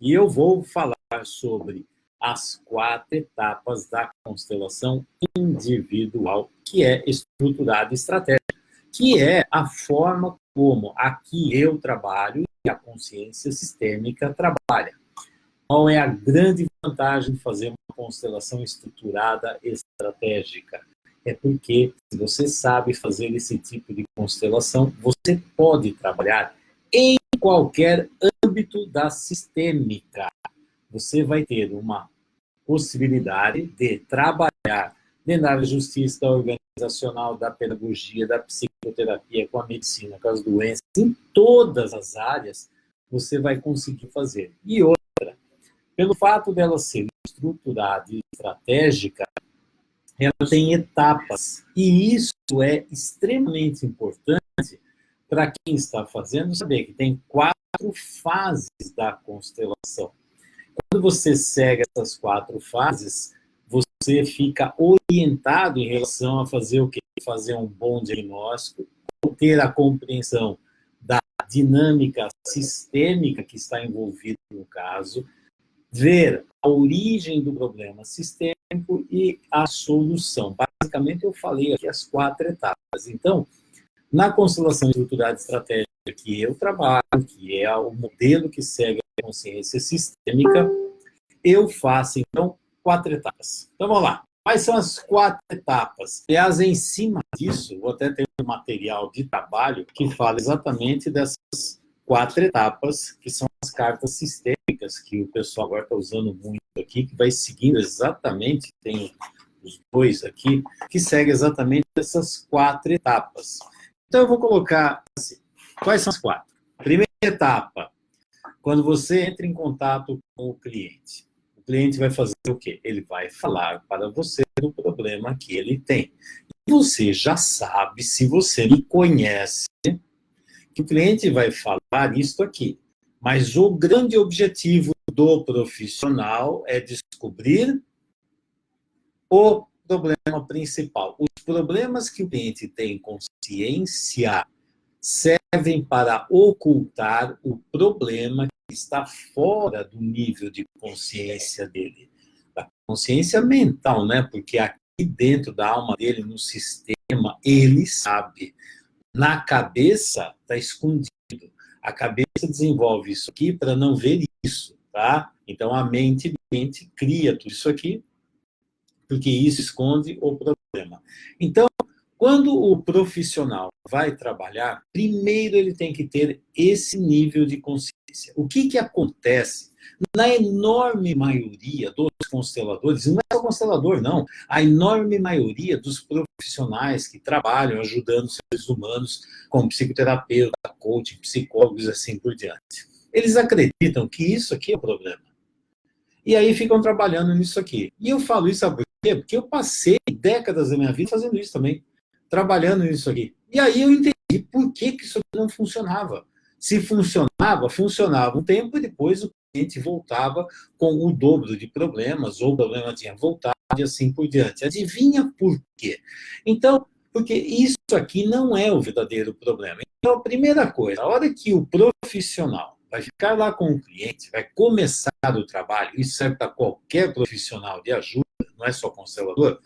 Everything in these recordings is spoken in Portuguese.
E eu vou falar sobre as 4 etapas da constelação individual, que é estruturada estratégia, que é a forma como aqui eu trabalho e a consciência sistêmica trabalha. Qual é a grande vantagem de fazer uma constelação estruturada estratégica? É porque, se você sabe fazer esse tipo de constelação, você pode trabalhar em qualquer âmbito da sistêmica. Você vai ter uma possibilidade de trabalhar dentro da justiça, da organizacional, da pedagogia, da psicoterapia, com a medicina, com as doenças, em todas as áreas, você vai conseguir fazer. E outra, pelo fato dela ser estruturada e estratégica, ela tem etapas. E isso é extremamente importante para quem está fazendo saber que tem 4 fases da constelação. Quando você segue essas 4 fases, você fica orientado em relação a fazer o quê? Fazer um bom diagnóstico, ter a compreensão da dinâmica sistêmica que está envolvida no caso, ver a origem do problema sistêmico e a solução. Basicamente, eu falei aqui as 4 etapas. Então, na constelação estruturada estratégica que eu trabalho, que é o modelo que segue a consciência sistêmica, eu faço, então, 4 etapas. Então, vamos lá. Quais são as 4 etapas? Aliás, em cima disso, vou até ter um material de trabalho que fala exatamente dessas 4 etapas, que são as cartas sistêmicas, que o pessoal agora está usando muito aqui, que vai seguindo exatamente, tem os 2 aqui, que segue exatamente essas 4 etapas. Então, eu vou colocar assim, quais são as 4? Primeira etapa, quando você entra em contato com o cliente. O cliente vai fazer o quê? Ele vai falar para você do problema que ele tem. E você já sabe, se você me conhece, que o cliente vai falar isto aqui. Mas o grande objetivo do profissional é descobrir o problema principal. Os problemas que o cliente tem consciência servem para ocultar o problema que está fora do nível de consciência dele. Da consciência mental, né? Porque aqui dentro da alma dele, no sistema, ele sabe. Na cabeça está escondido. A cabeça desenvolve isso aqui para não ver isso, tá? Então a mente cria tudo isso aqui, porque isso esconde o problema. Então, quando o profissional vai trabalhar, primeiro ele tem que ter esse nível de consciência. O que acontece? Na enorme maioria dos consteladores, não é só constelador, não, a enorme maioria dos profissionais que trabalham ajudando os seres humanos, como psicoterapeuta, coach, psicólogos e assim por diante, eles acreditam que isso aqui é o problema. E aí ficam trabalhando nisso aqui. E eu falo isso, sabe por quê? Porque eu passei décadas da minha vida fazendo isso também, trabalhando nisso aqui. E aí eu entendi por que isso aqui não funcionava. Se funcionava, funcionava um tempo e depois o cliente voltava com o dobro de problemas, ou o problema tinha voltado e assim por diante. Adivinha por quê? Então, porque isso aqui não é o verdadeiro problema. Então, a primeira coisa, a hora que o profissional vai ficar lá com o cliente, vai começar o trabalho, isso serve para qualquer profissional de ajuda, não é só constelador,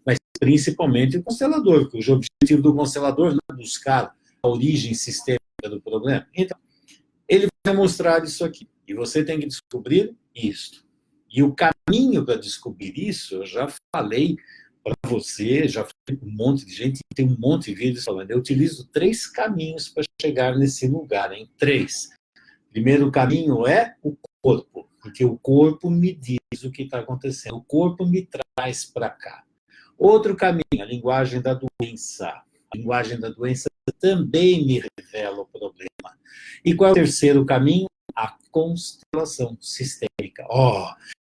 mas principalmente o constelador, cujo objetivo do constelador não é buscar a origem sistêmica do problema. Então, ele vai mostrar isso aqui, e você tem que descobrir isso. E o caminho para descobrir isso, eu já falei para você, já falei para um monte de gente, tem um monte de vídeos falando, eu utilizo 3 caminhos para chegar nesse lugar, hein? 3. Primeiro caminho é o corpo, porque o corpo me diz o que está acontecendo, o corpo me traz para cá. Outro caminho, a linguagem da doença. A linguagem da doença também me revela o problema. E qual é o terceiro caminho? A constelação sistêmica.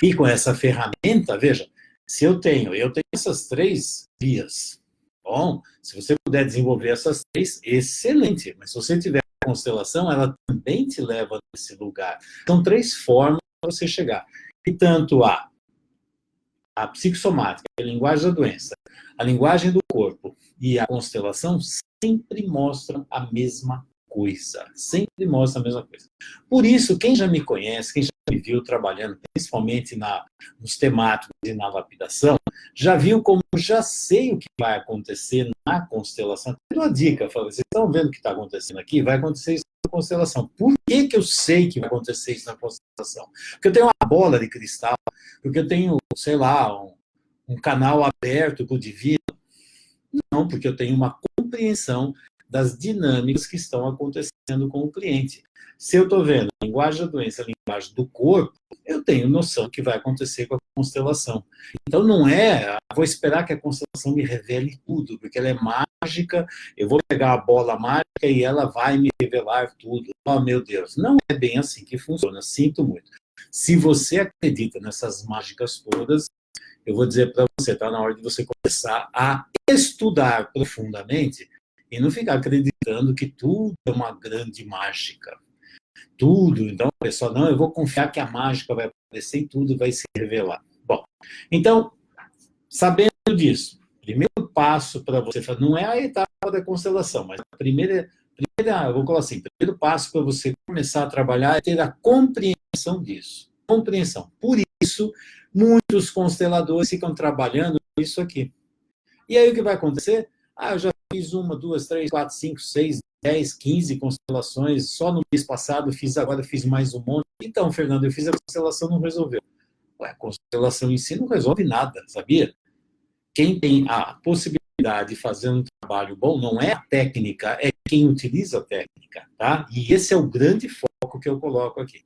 E com essa ferramenta, veja, se eu tenho essas 3 vias. Bom, se você puder desenvolver essas 3, excelente. Mas se você tiver a constelação, ela também te leva nesse lugar. São 3 formas para você chegar. E tanto a psicossomática, a linguagem da doença, a linguagem do corpo e a constelação sempre mostram a mesma coisa. Sempre mostra a mesma coisa. Por isso, quem já me conhece, quem já me viu trabalhando, principalmente nos temáticos e na lapidação, já viu como eu já sei o que vai acontecer na constelação. Tem uma dica, vocês estão vendo o que está acontecendo aqui? Vai acontecer isso na constelação. Por que eu sei que vai acontecer isso na constelação? Porque eu tenho uma bola de cristal, porque eu tenho, sei lá, um canal aberto para o divino. Não, porque eu tenho uma compreensão das dinâmicas que estão acontecendo com o cliente. Se eu estou vendo a linguagem da doença, a linguagem do corpo, eu tenho noção do que vai acontecer com a constelação. Então não é, vou esperar que a constelação me revele tudo, porque ela é mágica, eu vou pegar a bola mágica e ela vai me revelar tudo. Oh, meu Deus, não é bem assim que funciona, sinto muito. Se você acredita nessas mágicas todas, eu vou dizer para você, está na hora de você começar a estudar profundamente e não ficar acreditando que tudo é uma grande mágica. Tudo. Então, pessoal, não, eu vou confiar que a mágica vai aparecer e tudo vai se revelar. Bom, então, sabendo disso, primeiro passo para você, não é a etapa da constelação, mas a primeira, eu vou colocar assim, primeiro passo para você começar a trabalhar é ter a compreensão disso. Compreensão. Por isso, muitos consteladores ficam trabalhando isso aqui. E aí o que vai acontecer? Eu já fiz 1, 2, 3, 4, 5, 6, 10, 15 constelações, só no mês passado agora fiz mais um monte. Então, Fernando, eu fiz a constelação, não resolveu. Ué, a constelação em si não resolve nada, sabia? Quem tem a possibilidade de fazer um trabalho bom não é a técnica, é quem utiliza a técnica, tá? E esse é o grande foco que eu coloco aqui.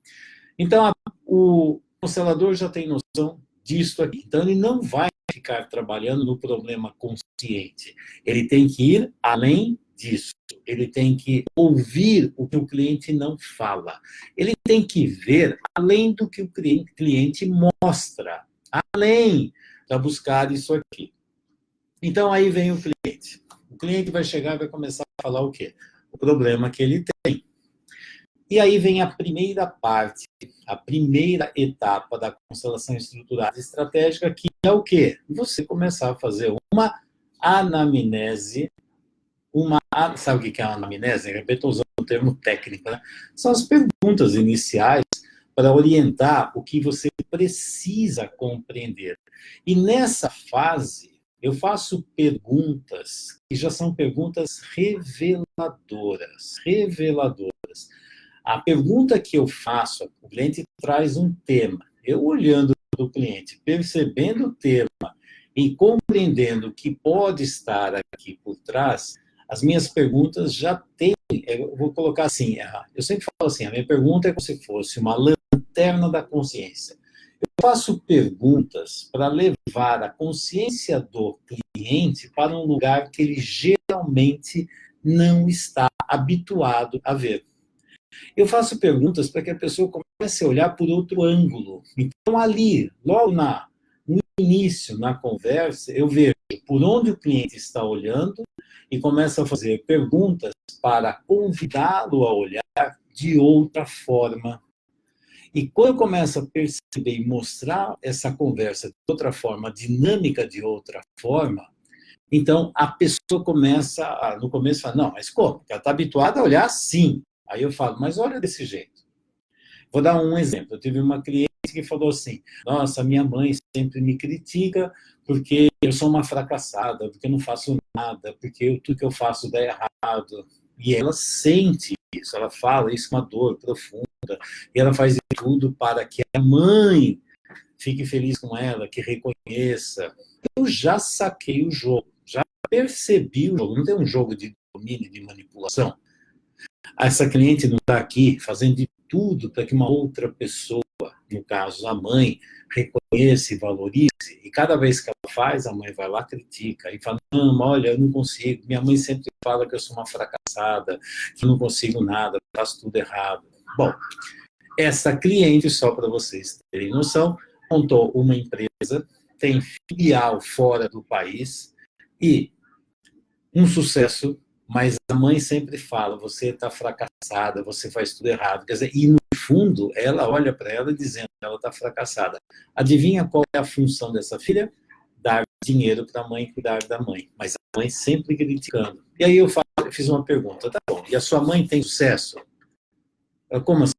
Então, o constelador já tem noção disso aqui. Então, ele não vai ficar trabalhando no problema consciente. Ele tem que ir além disso. Ele tem que ouvir o que o cliente não fala. Ele tem que ver além do que o cliente mostra. Além para buscar isso aqui. Então, aí vem o cliente. O cliente vai chegar e vai começar a falar o quê? O problema que ele tem. E aí vem a primeira parte, a primeira etapa da constelação estruturada estratégica, que é o quê? Você começar a fazer uma anamnese, sabe o que é a anamnese? Eu estou usando um termo técnico, né? São as perguntas iniciais para orientar o que você precisa compreender. E nessa fase, eu faço perguntas que já são perguntas reveladoras. A pergunta que eu faço, o cliente traz um tema. Eu olhando para o cliente, percebendo o tema e compreendendo o que pode estar aqui por trás, as minhas perguntas já têm, eu vou colocar assim, eu sempre falo assim, a minha pergunta é como se fosse uma lanterna da consciência. Eu faço perguntas para levar a consciência do cliente para um lugar que ele geralmente não está habituado a ver. Eu faço perguntas para que a pessoa comece a olhar por outro ângulo. Então, ali, logo no início, na conversa, eu vejo por onde o cliente está olhando e começo a fazer perguntas para convidá-lo a olhar de outra forma. E quando eu começo a perceber e mostrar essa conversa de outra forma, a dinâmica de outra forma, então a pessoa começa, no começo, fala, não, mas como? Ela está habituada a olhar assim. Aí eu falo, mas olha desse jeito. Vou dar um exemplo. Eu tive uma cliente que falou assim, nossa, minha mãe sempre me critica porque eu sou uma fracassada, porque eu não faço nada, porque tudo que eu faço dá errado. E ela sente isso, ela fala isso com uma dor profunda, e ela faz de tudo para que a mãe fique feliz com ela, que reconheça. Eu já saquei o jogo, já percebi o jogo. Não tem um jogo de domínio, de manipulação. Essa cliente não está aqui fazendo de tudo para que uma outra pessoa, no caso a mãe, reconheça e valorize. E cada vez que ela faz, a mãe vai lá, critica e fala, não, olha, eu não consigo. Minha mãe sempre fala que eu sou uma fracassada, que eu não consigo nada, faço tudo errado. Bom, essa cliente, só para vocês terem noção, montou uma empresa, tem filial fora do país e um sucesso. Mas a mãe sempre fala, você está fracassada, você faz tudo errado. Quer dizer, e no fundo, ela olha para ela dizendo que ela está fracassada. Adivinha qual é a função dessa filha? dar dinheiro para a mãe cuidar da mãe, mas a mãe sempre criticando. E aí eu fiz uma pergunta, tá bom, e a sua mãe tem sucesso? Como assim?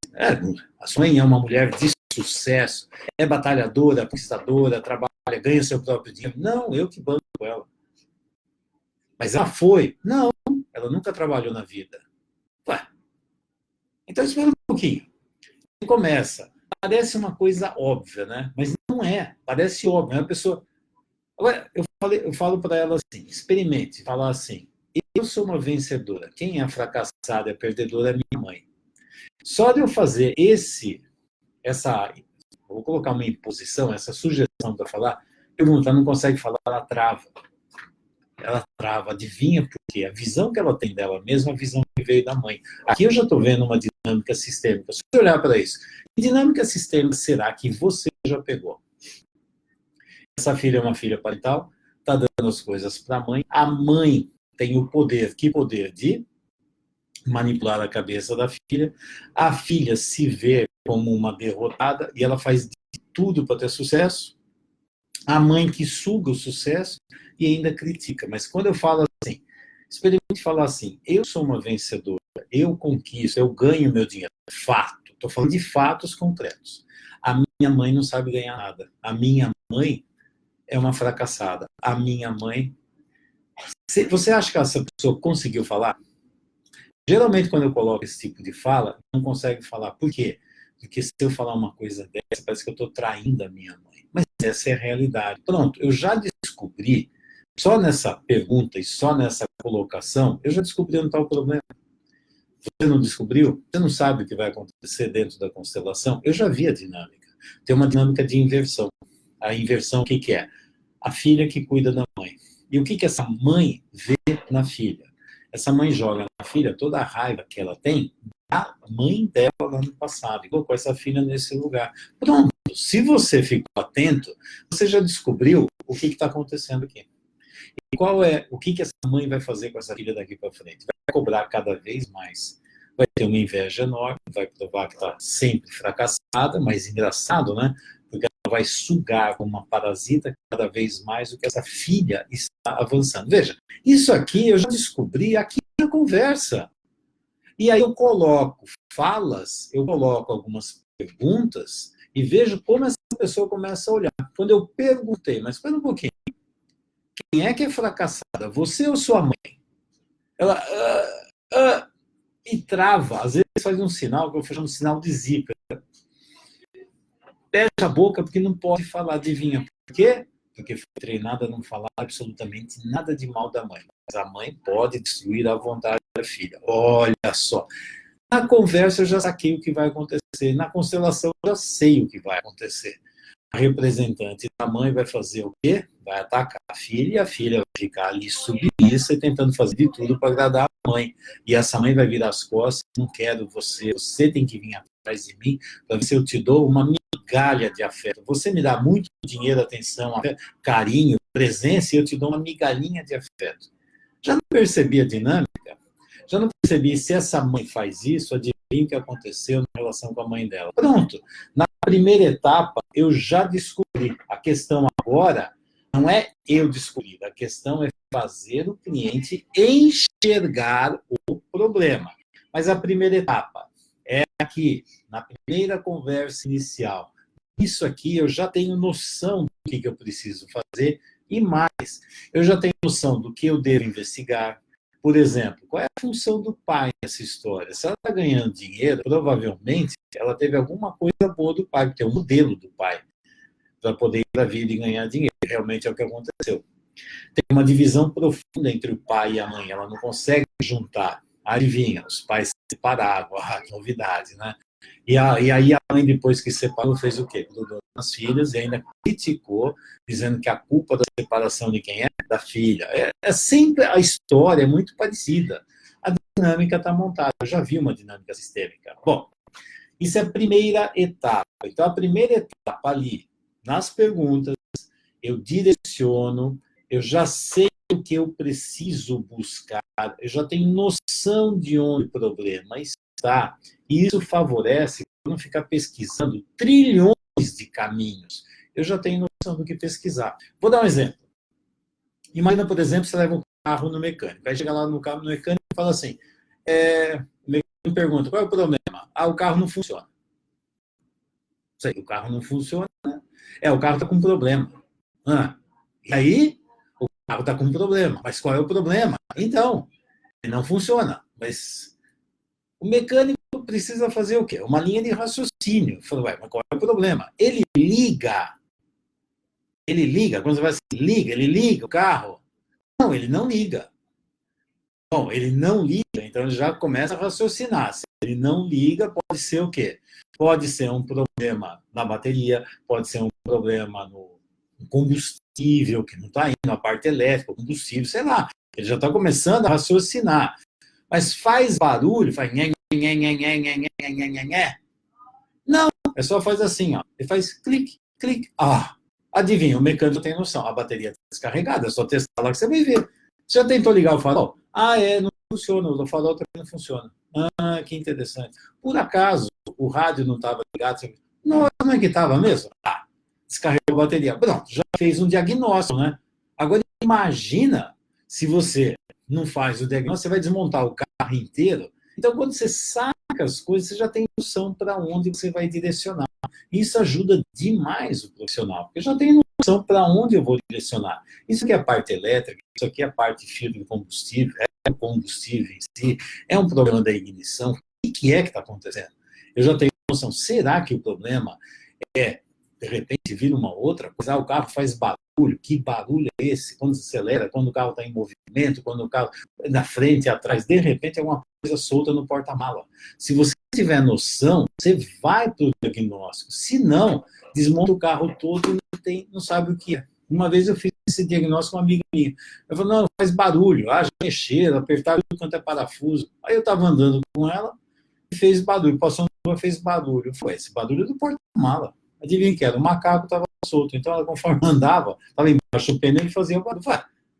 A sua mãe é uma mulher de sucesso, é batalhadora, conquistadora, trabalha, ganha seu próprio dinheiro. Não, eu que banco ela. Mas ela foi? Não, ela nunca trabalhou na vida. Ué, então espera um pouquinho. Começa. Parece uma coisa óbvia, né? Mas não é. Parece óbvio. A pessoa. Agora, eu falo para ela assim: experimente, falar assim. Eu sou uma vencedora. Quem é fracassada e perdedora é minha mãe. Só de eu fazer vou colocar uma imposição, essa sugestão para falar, pergunta, ela não consegue falar, ela trava. Ela trava, adivinha por quê? A visão que ela tem dela mesma é a visão que veio da mãe. Aqui eu já estou vendo uma dinâmica sistêmica. Só olhar para isso. Que dinâmica sistêmica será que você já pegou? Essa filha é uma filha parental, está dando as coisas para a mãe. A mãe tem o poder, que poder de manipular a cabeça da filha. A filha se vê como uma derrotada e ela faz de tudo para ter sucesso. A mãe que suga o sucesso e ainda critica. Mas quando eu falo assim, experimente falar assim, eu sou uma vencedora, eu conquisto, eu ganho meu dinheiro. Fato. Estou falando de fatos concretos. A minha mãe não sabe ganhar nada. A minha mãe é uma fracassada. A minha mãe... Você acha que essa pessoa conseguiu falar? Geralmente, quando eu coloco esse tipo de fala, não consegue falar. Por quê? Porque se eu falar uma coisa dessa, parece que eu estou traindo a minha mãe. Mas essa é a realidade. Pronto, eu já descobri, só nessa pergunta e só nessa colocação, eu já descobri onde está o problema. Você não descobriu? Você não sabe o que vai acontecer dentro da constelação? Eu já vi a dinâmica. Tem uma dinâmica de inversão. A inversão, o que, que é? A filha que cuida da mãe. E o que, que essa mãe vê na filha? Essa mãe joga na filha toda a raiva que ela tem da mãe dela lá no passado. E colocou essa filha nesse lugar. Pronto. Se você ficou atento, você já descobriu o que está acontecendo aqui. E o que essa mãe vai fazer com essa filha daqui para frente? Vai cobrar cada vez mais. Vai ter uma inveja enorme, vai provar que está sempre fracassada, mas engraçado, né? Porque ela vai sugar como uma parasita cada vez mais o que essa filha está avançando. Veja, isso aqui eu já descobri aqui na conversa. E aí eu coloco falas, eu coloco algumas perguntas e vejo como essa pessoa começa a olhar. Quando eu perguntei, mas espera um pouquinho, quem é que é fracassada? Você ou sua mãe? Ela e trava. Às vezes faz um sinal, que eu faço um sinal de zica. Fecha a boca porque não pode falar. Adivinha por quê? Porque foi treinada a não falar absolutamente nada de mal da mãe. Mas a mãe pode destruir a vontade da filha. Olha só. Na conversa eu já saquei o que vai acontecer. Na constelação eu já sei o que vai acontecer. A representante da mãe vai fazer o quê? Vai atacar a filha e a filha vai ficar ali submissa e tentando fazer de tudo para agradar a mãe. E essa mãe vai virar as costas, não quero você tem que vir atrás de mim para ver se eu te dou uma migalha de afeto. Você me dá muito dinheiro, atenção, carinho, presença e eu te dou uma migalhinha de afeto. Já não percebi a dinâmica? Já não percebi se essa mãe faz isso, adivinha o que aconteceu na relação com a mãe dela. Pronto. Na primeira etapa, eu já descobri. A questão agora não é eu descobrir, a questão é fazer o cliente enxergar o problema. Mas a primeira etapa é aqui, na primeira conversa inicial. Isso aqui eu já tenho noção do que eu preciso fazer e mais, eu já tenho noção do que eu devo investigar. Por exemplo, qual é a função do pai nessa história? Se ela está ganhando dinheiro, provavelmente ela teve alguma coisa boa do pai, porque é o modelo do pai, para poder ir para a vida e ganhar dinheiro. Realmente é o que aconteceu. Tem uma divisão profunda entre o pai e a mãe, ela não consegue juntar. Adivinha, os pais se separaram, que novidade, né? E aí a mãe, depois que separou, fez o quê? Grudou nas filhas e ainda criticou, dizendo que a culpa da separação de quem é? Da filha. É sempre a história, é muito parecida. A dinâmica está montada. Eu já vi uma dinâmica sistêmica. Bom, isso é a primeira etapa. Então, a primeira etapa ali, nas perguntas, eu direciono, eu já sei o que eu preciso buscar, eu já tenho noção de onde o problema está. E isso favorece não ficar pesquisando trilhões de caminhos. Eu já tenho informação do que pesquisar. Vou dar um exemplo. Imagina, por exemplo, você leva um carro no mecânico. Aí chega lá no carro no mecânico e fala assim, o mecânico pergunta, qual é o problema? Ah, o carro não funciona. Sei, o carro não funciona, né? O carro está com problema. E aí, o carro está com problema. Mas qual é o problema? Então, ele não funciona. Mas o mecânico precisa fazer o quê? Uma linha de raciocínio. Falou, mas qual é o problema? Ele liga, quando você vai assim, ele liga o carro. Não, ele não liga. Bom, ele não liga, então ele já começa a raciocinar. Se ele não liga, pode ser o quê? Pode ser um problema na bateria, pode ser um problema no combustível, que não está indo, a parte elétrica, o combustível, sei lá. Ele já está começando a raciocinar. Mas faz barulho, faz nhé, nhé, nhé, nhé, nhé, nhé, nhé, nhé, nhé. Não, é só faz assim, ó. Ele faz clique, clique. Adivinha, o mecânico tem noção. A bateria está descarregada, é só testar lá que você vai ver. Você já tentou ligar o farol? Não funciona, o farol também não funciona. Que interessante. Por acaso, o rádio não estava ligado? Não é que estava mesmo? Descarregou a bateria. Pronto, já fez um diagnóstico, né? Agora, imagina se você não faz o diagnóstico, você vai desmontar o carro inteiro. Então, quando você saca as coisas, você já tem noção para onde você vai direcionar. Isso ajuda demais o profissional, porque eu já tenho noção para onde eu vou direcionar. Isso aqui é a parte elétrica, isso aqui é a parte fio de combustível, é o combustível em si, é um problema da ignição. O que é que está acontecendo? Eu já tenho noção. Será que o problema de repente, vira uma outra coisa? O carro faz barulho. Que barulho é esse? Quando acelera, quando o carro está em movimento, quando o carro na frente e atrás, de repente é uma coisa solta no porta-mala. Se você tiver noção, você vai para o diagnóstico. Se não, desmonta o carro todo e não sabe o que é. Uma vez eu fiz esse diagnóstico com uma amiga minha. Eu falei, não, faz barulho, já mexer, apertar tudo quanto é parafuso. Aí eu estava andando com ela e fez barulho. Passou na rua, fez barulho. Foi esse barulho do porta-mala. Adivinha que era? O macaco estava solto. Então, ela, conforme andava, estava embaixo do pneu e fazia o barulho.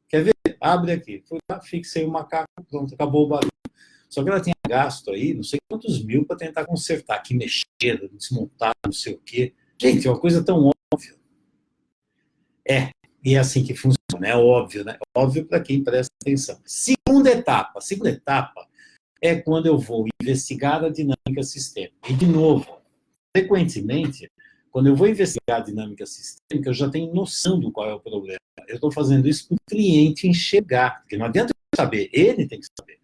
Quer ver? Abre aqui. Fui lá, fixei o macaco, pronto, acabou o barulho. Só que ela tinha gasto aí, não sei quantos mil, para tentar consertar, que mexer, desmontar, não sei o quê. Gente, é uma coisa tão óbvia. E é assim que funciona, é óbvio, né? Óbvio para quem presta atenção. Segunda etapa é quando eu vou investigar a dinâmica sistêmica. E, de novo, frequentemente, quando eu vou investigar a dinâmica sistêmica, eu já tenho noção do qual é o problema. Eu estou fazendo isso para o cliente enxergar, porque não adianta eu saber, ele tem que saber.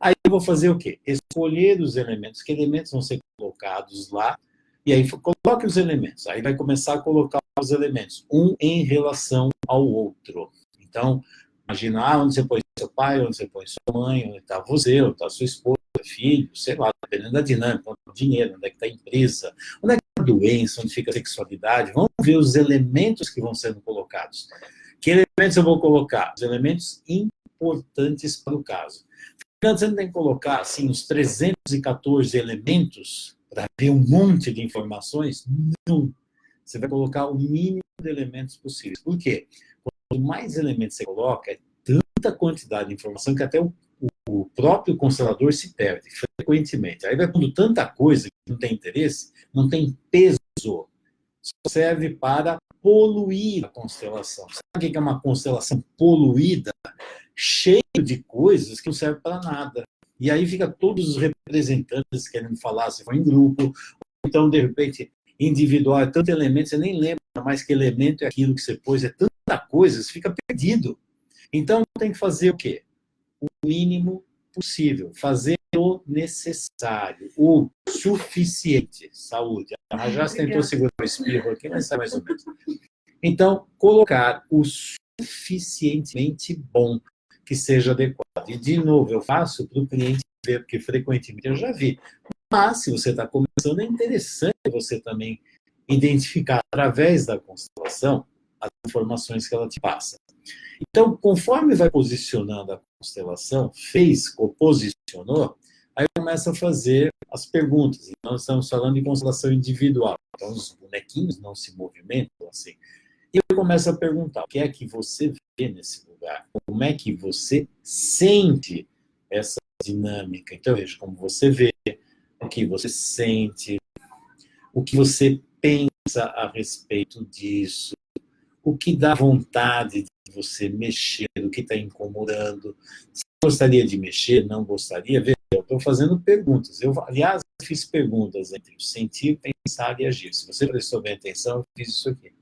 Aí eu vou fazer o quê? Escolher os elementos, que elementos vão ser colocados lá, e aí coloque os elementos. Aí vai começar a colocar os elementos, um em relação ao outro. Então, imagina, onde você põe seu pai, onde você põe sua mãe, onde está você, onde está sua esposa, filho, sei lá, dependendo da dinâmica, onde está o dinheiro, onde é que está a empresa, onde é que está a doença, onde fica a sexualidade. Vamos ver os elementos que vão sendo colocados. Que elementos eu vou colocar? Os elementos importantes para o caso. Você não tem que colocar assim, os 314 elementos para ver um monte de informações? Não. Você vai colocar o mínimo de elementos possíveis. Por quê? Quanto mais elementos você coloca, é tanta quantidade de informação que até o próprio constelador se perde frequentemente. Aí vai pondo tanta coisa que não tem interesse, não tem peso. Só serve para poluir a constelação. Sabe o que é uma constelação poluída? Cheio de coisas que não servem para nada. E aí fica todos os representantes querendo falar se for em grupo, ou então, de repente, individual, é tanto elemento, você nem lembra mais que elemento é aquilo que você pôs, é tanta coisa, você fica perdido. Então, tem que fazer o quê? O mínimo possível, fazer o necessário, o suficiente. Saúde. A já tentou segurar o espirro aqui, mas sai mais ou menos. Então, colocar o suficientemente bom, que seja adequado. E, de novo, eu faço para o cliente ver, porque frequentemente eu já vi. Mas, se você está começando, é interessante você também identificar, através da constelação, as informações que ela te passa. Então, conforme vai posicionando a constelação, posicionou, aí começa a fazer as perguntas. E nós estamos falando de constelação individual. Então, os bonequinhos não se movimentam assim. E eu começo a perguntar, o que é que você vê nesse lugar? Como é que você sente essa dinâmica? Então, veja como você vê, o que você sente, o que você pensa a respeito disso. o que dá vontade de você mexer, o que está incomodando. Você gostaria de mexer, não gostaria? Veja, eu estou fazendo perguntas. Aliás, eu fiz perguntas entre o sentir, pensar e agir. Se você prestou bem atenção, eu fiz isso aqui.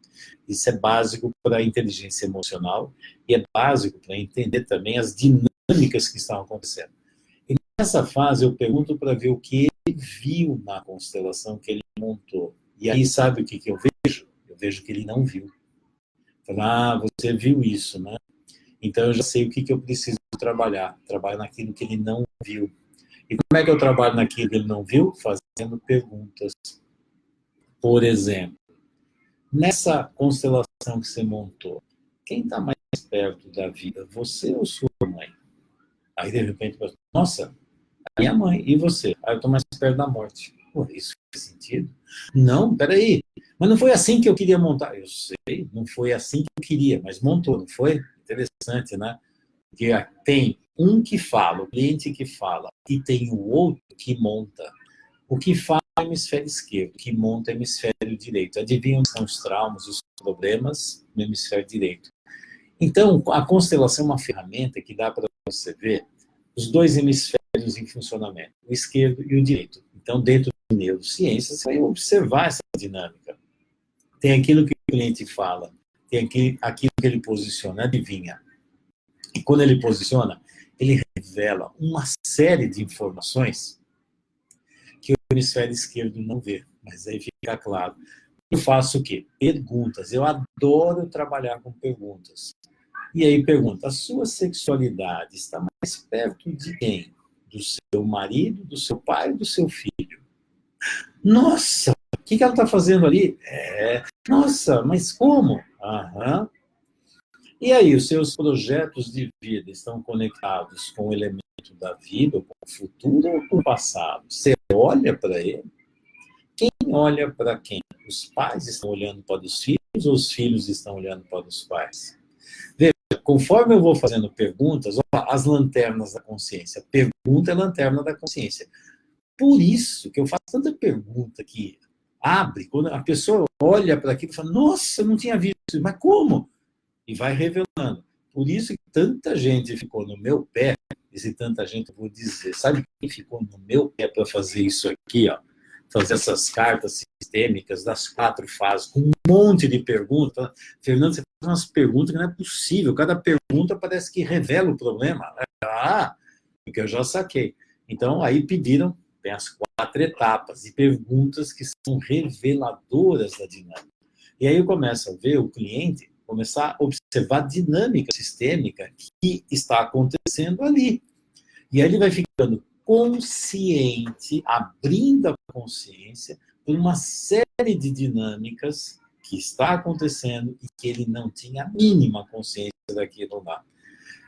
Isso é básico para a inteligência emocional e é básico para entender também as dinâmicas que estão acontecendo. E nessa fase eu pergunto para ver o que ele viu na constelação que ele montou. E aí sabe o que eu vejo? Eu vejo que ele não viu. Você viu isso, né? Então eu já sei o que eu preciso trabalhar. Trabalho naquilo que ele não viu. E como é que eu trabalho naquilo que ele não viu? Fazendo perguntas. Por exemplo, nessa constelação que você montou, quem está mais perto da vida, você ou sua mãe? Aí, de repente, nossa, a minha mãe, e você? Aí eu estou mais perto da morte. Pô, isso faz sentido? Não, peraí. Mas não foi assim que eu queria montar. Eu sei, não foi assim que eu queria, mas montou, não foi? Interessante, né? Porque tem um que fala, o cliente que fala, e tem o outro que monta. O que fala é o hemisfério esquerdo, o que monta é o hemisfério direito. Adivinham onde são os traumas, os problemas no hemisfério direito. Então, a constelação é uma ferramenta que dá para você ver os dois hemisférios em funcionamento, o esquerdo e o direito. Então, dentro de neurociência, você vai observar essa dinâmica. Tem aquilo que o cliente fala, tem aquilo que ele posiciona, adivinha. E quando ele posiciona, ele revela uma série de informações que o hemisfério esquerdo não vê. Mas aí fica claro. Eu faço o quê? Perguntas. Eu adoro trabalhar com perguntas. E aí pergunta, a sua sexualidade está mais perto de quem? Do seu marido, do seu pai ou do seu filho? Nossa, o que ela está fazendo ali? Nossa, mas como? Aham. E aí, os seus projetos de vida estão conectados com o elemento da vida, ou com o futuro ou com o passado? Você olha para ele? Quem olha para quem? Os pais estão olhando para os filhos ou os filhos estão olhando para os pais? Veja, conforme eu vou fazendo perguntas, as lanternas da consciência. Pergunta é lanterna da consciência. Por isso que eu faço tanta pergunta que abre, quando a pessoa olha para aquilo e fala, nossa, eu não tinha visto isso, mas como? E vai revelando. Por isso que tanta gente ficou no meu pé, e se tanta gente, eu vou dizer, sabe quem ficou no meu pé para fazer isso aqui, ó? Fazer essas cartas sistêmicas das 4 fases, com um monte de perguntas. Fernando, você faz umas perguntas que não é possível. Cada pergunta parece que revela o problema. Porque eu já saquei. Então, aí pediram, tem as 4 etapas de perguntas que são reveladoras da dinâmica. E aí eu começo a ver o cliente começar a observar a dinâmica sistêmica que está acontecendo ali. E aí ele vai ficando consciente, abrindo a consciência por uma série de dinâmicas que está acontecendo e que ele não tinha a mínima consciência daquilo lá.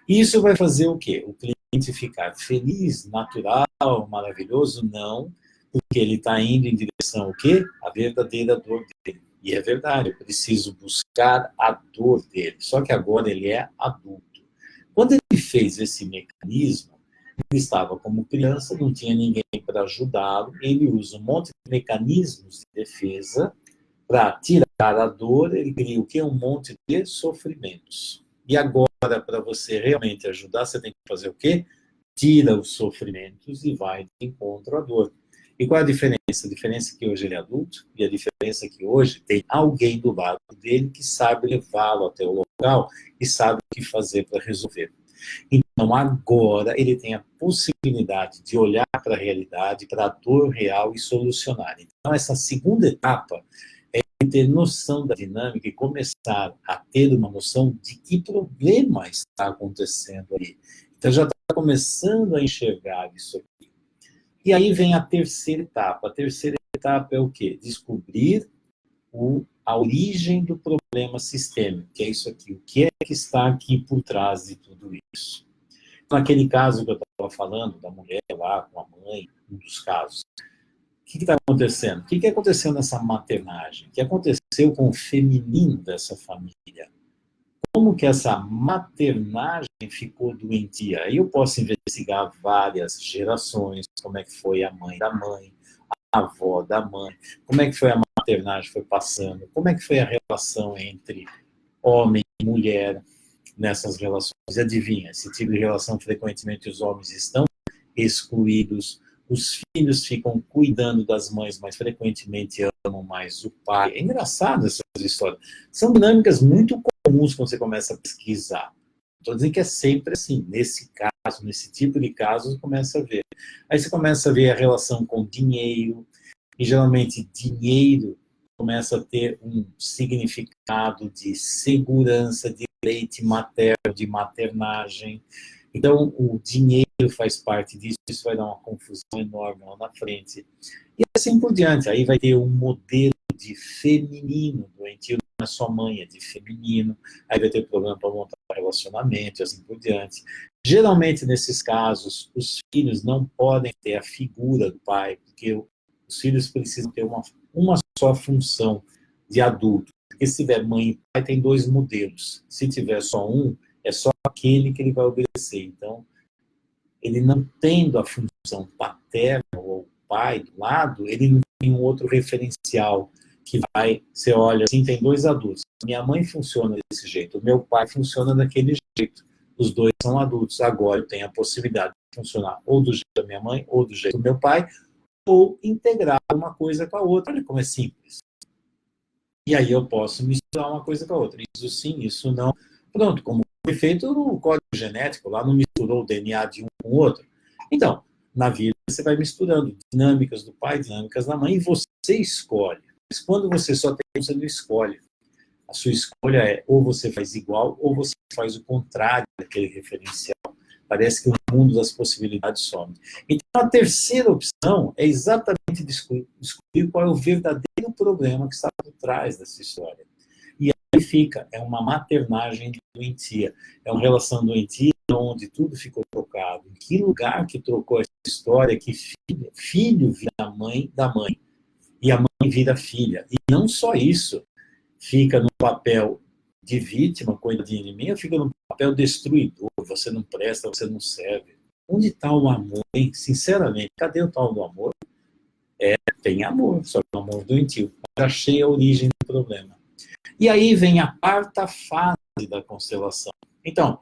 Isso vai fazer o quê? O cliente ficar feliz, natural, maravilhoso? Não, porque ele está indo em direção ao quê? A verdadeira dor dele. E é verdade, eu preciso buscar a dor dele. Só que agora ele é adulto. Quando ele fez esse mecanismo, ele estava como criança, não tinha ninguém para ajudá-lo, ele usa um monte de mecanismos de defesa para tirar a dor, ele cria o quê? Um monte de sofrimentos. E agora, para você realmente ajudar, você tem que fazer o quê? Tira os sofrimentos e vai de encontro à dor. E qual é a diferença? A diferença é que hoje ele é adulto e a diferença é que hoje tem alguém do lado dele que sabe levá-lo até o local e sabe o que fazer para resolver. Então, agora ele tem a possibilidade de olhar para a realidade, para a dor real e solucionar. Então, essa segunda etapa é ter noção da dinâmica e começar a ter uma noção de que problema está acontecendo ali. Então, já está começando a enxergar isso aqui. E aí vem a terceira etapa. A terceira etapa é o quê? Descobrir a origem do problema sistêmico, que é isso aqui. O que é que está aqui por trás de tudo isso? Naquele caso que eu estava falando, da mulher lá com a mãe, um dos casos, o que está acontecendo? O que aconteceu nessa maternagem? O que aconteceu com o feminino dessa família? Como que essa maternagem ficou doentia? Aí eu posso investigar várias gerações, como é que foi a mãe da mãe, a avó da mãe, como é que foi a maternagem foi passando, como é que foi a relação entre homem e mulher nessas relações. Adivinha, esse tipo de relação frequentemente os homens estão excluídos, os filhos ficam cuidando das mães, mas frequentemente amam mais o pai. É engraçado essas histórias. São dinâmicas muito comuns quando você começa a pesquisar. Estou dizendo que é sempre assim, nesse caso, nesse tipo de casos, você começa a ver. Aí você começa a ver a relação com dinheiro, e geralmente dinheiro começa a ter um significado de segurança, de leite materno, de maternagem. Então, o dinheiro faz parte disso, isso vai dar uma confusão enorme lá na frente. E assim por diante, aí vai ter um modelo de feminino doentio, não é só mãe, é de feminino, aí vai ter problema para montar relacionamento, e assim por diante. Geralmente, nesses casos, os filhos não podem ter a figura do pai, porque os filhos precisam ter uma só função de adulto. Porque se tiver mãe e pai, tem dois modelos. Se tiver só um, é só aquele que ele vai obedecer. Então, ele não tendo a função paterna ou pai do lado, ele não tem um outro referencial que vai, você olha assim, tem dois adultos. Minha mãe funciona desse jeito, o meu pai funciona daquele jeito. Os dois são adultos. Agora eu tenho a possibilidade de funcionar ou do jeito da minha mãe ou do jeito do meu pai, ou integrar uma coisa com a outra. Olha como é simples. E aí eu posso misturar uma coisa com a outra. Isso sim, isso não. Pronto, como foi feito no código genético, lá não misturou o DNA de um com o outro. Então, na vida você vai misturando dinâmicas do pai, dinâmicas da mãe, e você escolhe. Mas quando você só tem, você não escolhe. A sua escolha é ou você faz igual ou você faz o contrário daquele referencial. Parece que o mundo das possibilidades some. Então, a terceira opção é exatamente descobrir qual é o verdadeiro problema que está por trás dessa história. E aí fica, é uma maternagem doentia. É uma relação doentia onde tudo ficou trocado. Em que lugar que trocou essa história que filho vira mãe da mãe e a mãe vira filha. E não só isso, fica no papel de vítima, coitadinha de mim, fica no papel destruidor, você não presta, você não serve. Onde está o amor, hein? Sinceramente, cadê o tal do amor? Tem amor, só que o amor doentio. Já achei a origem do problema. E aí vem a quarta fase da constelação. Então,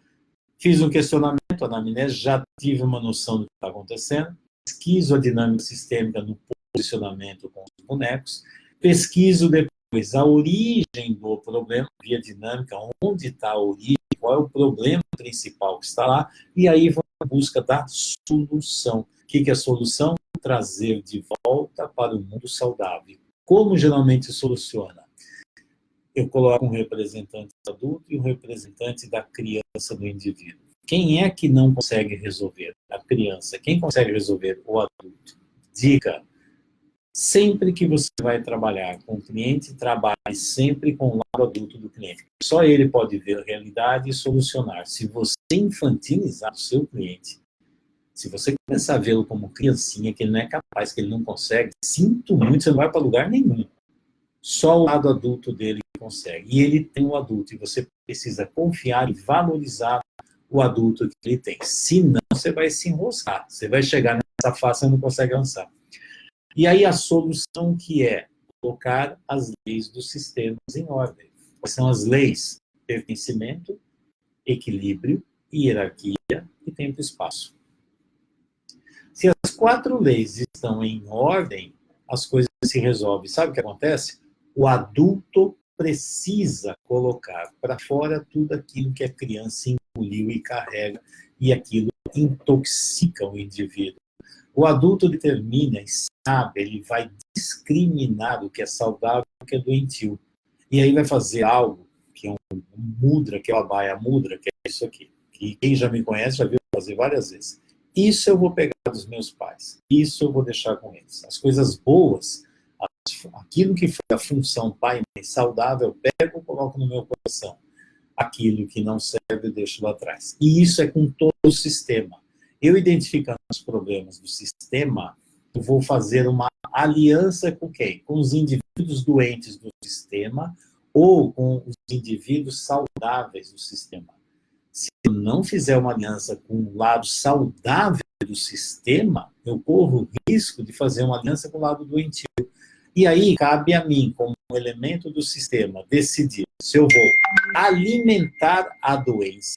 fiz um questionamento, anamnese, já tive uma noção do que está acontecendo, pesquiso a dinâmica sistêmica no posicionamento com os bonecos, pesquiso depois a origem do problema, via dinâmica, onde está a origem, qual é o problema principal que está lá, e aí vou em busca da solução. O que é a solução? Trazer de volta para o mundo saudável. Como geralmente soluciona? Eu coloco um representante adulto e um representante da criança do indivíduo. Quem é que não consegue resolver? A criança. Quem consegue resolver? O adulto. Dica: sempre que você vai trabalhar com o cliente, trabalhe sempre com o lado adulto do cliente. Só ele pode ver a realidade e solucionar. Se você infantilizar o seu cliente, se você começar a vê-lo como criancinha, que ele não é capaz, que ele não consegue, sinto muito, você não vai para lugar nenhum. Só o lado adulto dele consegue. E ele tem o adulto, e você precisa confiar e valorizar o adulto que ele tem. Senão, você vai se enroscar. Você vai chegar nessa fase e não consegue avançar. E aí a solução que é colocar as leis dos sistemas em ordem. Quais são as leis? Pertencimento, equilíbrio, hierarquia e tempo e espaço. Se as 4 leis estão em ordem, as coisas se resolvem. Sabe o que acontece? O adulto precisa colocar para fora tudo aquilo que a criança engoliu e carrega, e aquilo intoxica o indivíduo. O adulto determina e sabe, ele vai discriminar o que é saudável e o que é doentio. E aí vai fazer algo que é um mudra, que é o abhaya mudra, que é isso aqui. Que quem já me conhece já viu fazer várias vezes. Isso eu vou pegar dos meus pais. Isso eu vou deixar com eles. As coisas boas, aquilo que foi a função pai e mãe saudável, eu pego e coloco no meu coração. Aquilo que não serve, eu deixo lá atrás. E isso é com todo o sistema. Eu identificando os problemas do sistema, eu vou fazer uma aliança com quem? Com os indivíduos doentes do sistema ou com os indivíduos saudáveis do sistema. Se eu não fizer uma aliança com o lado saudável do sistema, eu corro o risco de fazer uma aliança com o lado doentio. E aí cabe a mim, como um elemento do sistema, decidir se eu vou alimentar a doença,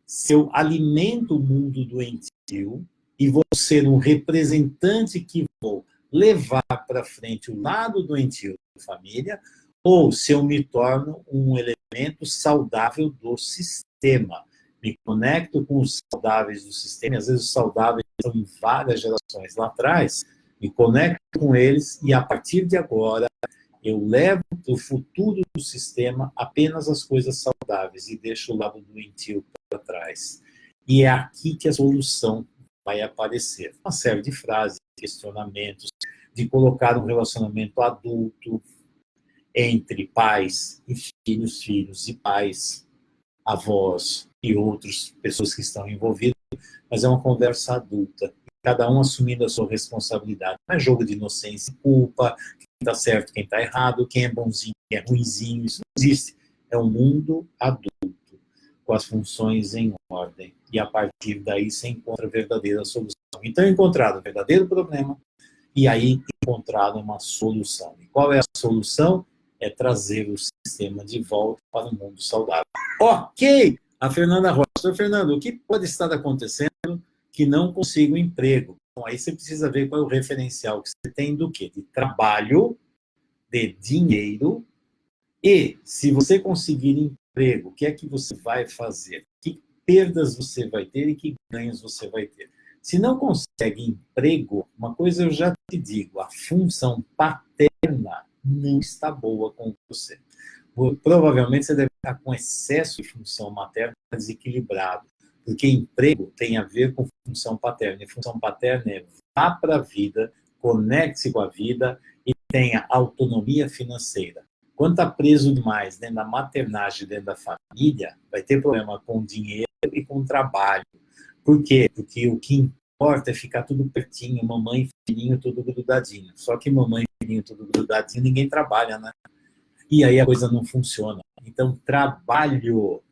se eu alimento o mundo doentio e vou ser um representante que vou levar para frente o lado doentio da família, ou se eu me torno um elemento saudável do sistema. Me conecto com os saudáveis do sistema, e às vezes os saudáveis são em várias gerações lá atrás, me conecto com eles e a partir de agora eu levo para o futuro do sistema apenas as coisas saudáveis e deixo o lado doentio para trás. E é aqui que a solução vai aparecer. Uma série de frases, questionamentos, de colocar um relacionamento adulto entre pais e filhos, filhos e pais, avós e outras pessoas que estão envolvidas, mas é uma conversa adulta, cada um assumindo a sua responsabilidade. Não é jogo de inocência e culpa, quem está certo, quem está errado, quem é bonzinho, quem é ruinzinho, isso não existe. É um mundo adulto, com as funções em ordem, e a partir daí se encontra a verdadeira solução. Então, encontrado o verdadeiro problema, e aí encontrado uma solução. E qual é a solução? É trazer o sistema de volta para o mundo saudável. Ok! A Fernanda Rocha. Fernando, o que pode estar acontecendo que não consiga um emprego? Bom, aí você precisa ver qual é o referencial que você tem do quê? De trabalho, de dinheiro, e se você conseguir emprego, o que é que você vai fazer? Que perdas você vai ter e que ganhos você vai ter? Se não consegue emprego, uma coisa eu já te digo, a função paterna não está boa com você. Provavelmente você deve estar com excesso de função materna desequilibrado, porque emprego tem a ver com função paterna. E função paterna é vá para a vida, conecte-se com a vida e tenha autonomia financeira. Quando está preso demais dentro da maternagem, dentro da família, vai ter problema com dinheiro e com trabalho. Por quê? Porque o que importa é ficar tudo pertinho, mamãe e filhinho tudo grudadinho. Só que mamãe e filhinho tudo grudadinho, ninguém trabalha, né? E aí a coisa não funciona. Então, trabalho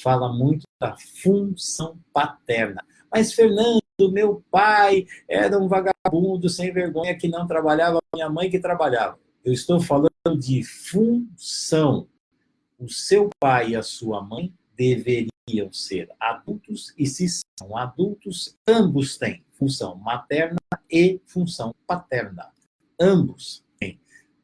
fala muito da função paterna. Mas, Fernando, meu pai era um vagabundo sem vergonha que não trabalhava, minha mãe que trabalhava. Eu estou falando de função. O seu pai e a sua mãe deveriam ser adultos, e se são adultos, ambos têm função materna e função paterna. Ambos têm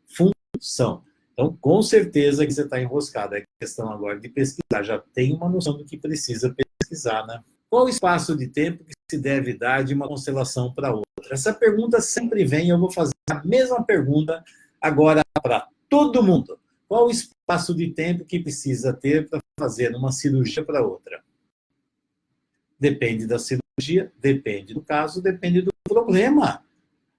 função. Então, com certeza que você está enroscado. É questão agora de pesquisar. Já tem uma noção do que precisa pesquisar, né? Qual o espaço de tempo que se deve dar de uma constelação para outra? Essa pergunta sempre vem, eu vou fazer a mesma pergunta agora para todo mundo. Qual o espaço de tempo que precisa ter para fazer uma cirurgia para outra? Depende da cirurgia, depende do caso, depende do problema.